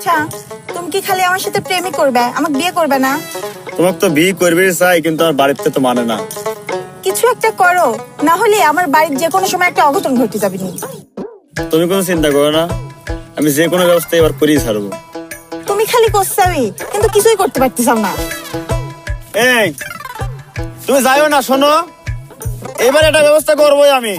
আচ্ছা, তুমি কি খালি আমার সাথে প্রেমই করবে, আমাকে বিয়ে করবে না? তোমাকে তো বিয়ে করবে চাই, কিন্তু আমার বাড়িতে তো মানে না। কিছু একটা করো, না হলে আমার বাড়ির যে কোনো সময় একটা অঘটন ঘটে যাবে নি। তুমি কোনো চিন্তা করো না, আমি যে কোনো ব্যবস্থা এবার করেই ছাড়বো। তুমি খালি করছাবি, কিন্তু কিছুই করতে পারতেছাও না। এই তুমি যাইও না, শোনো, এবার একটা ব্যবস্থা করবোই আমি।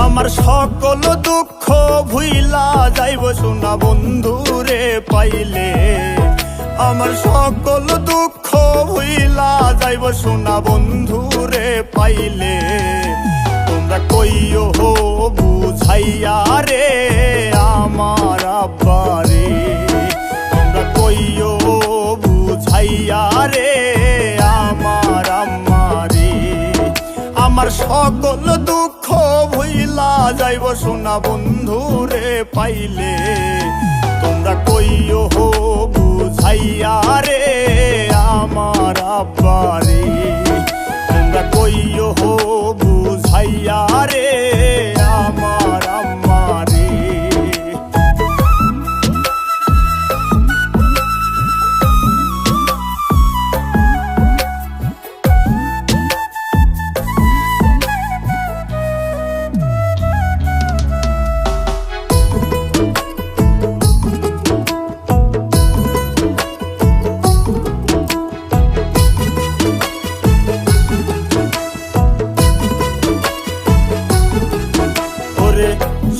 আমার সকল দুঃখ ভুইলা যাইব সোনা বন্ধুরে পাইলে, আমার সকল দুঃখ ভুইলা যাইব সোনা বন্ধুরে পাইলে। তোমরা কইও বুঝাইয়া রে আমার আব্বারে, তোমরা কইও বুঝাইয়া রে আমার আম্মারে। আমার সকল দুঃখ ভুইলা যাইব সোনা বন্ধুরে পাইলে, তোমরা কইও বুঝাইয়া রে আমার আব্বারে, তোমরা কইও বুঝাইয়া রে আমার আম্মারে।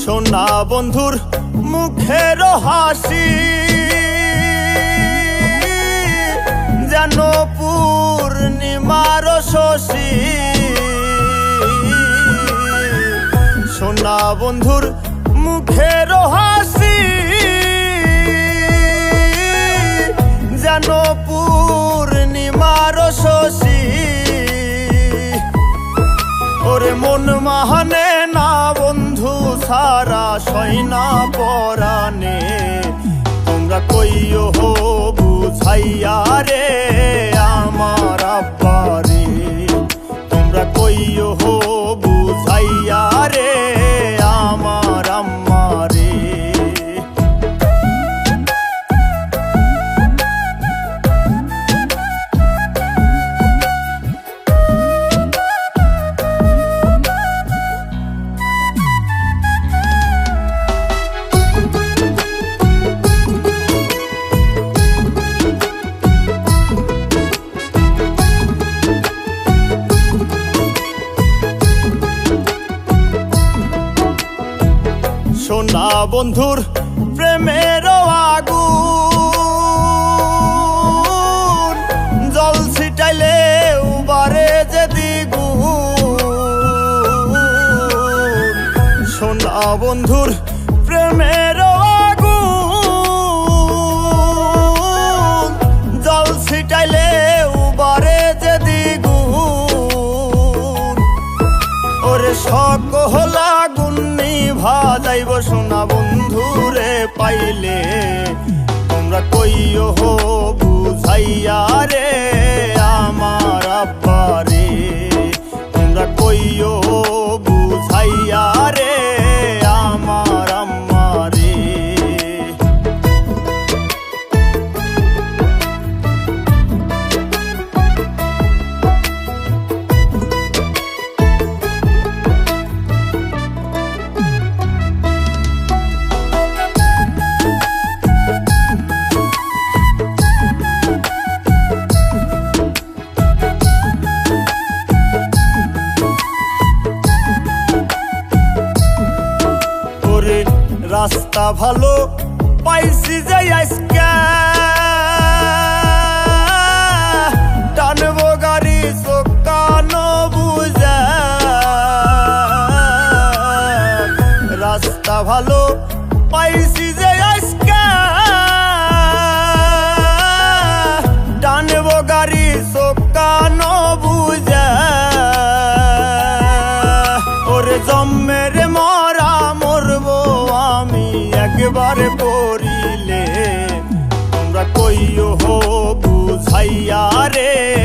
সোনা বন্ধুর মুখের হাসি যেন পূর্ণিমার শশী, সোনা বন্ধুর মুখের হাসি যেন পূর্ণিমার শশী। ওরে মন মাহানে না বন্ধু সারা সয়না পরানে, তোমরা কইও বুঝাইয়া রে আমার আব্বারে, তোমরা কইও বুঝাইয়া রে আমার আম্মারে। সোনা বন্ধুর প্রেমের আগুন জল ছিটাইলে উবারে যে দ্বিগুণ, সোনা বন্ধুর প্রেমের আগুন জল ছিটাইলে উবারে যে দ্বিগুণ। ওরে সকল আগুন নিভা যাইব সোনা বন্ধুরে পাইলে, তোমরা কইও বুঝাইয়া রে আমার আব্বারে, তোমরা কইও বুঝাইয়া রে আমার আম্মারে। রাস্তা ভালো পাইছি যাই আজকে, টানবো গাড়ি রাস্তা ভালো পাইছি যে আজকে টানবো গাড়ি চোখানো বুঝা ওরে জম্মের মরা মরবো আমি একবারে পড়িলে তোমরা কইও হো বুঝাইয়া রে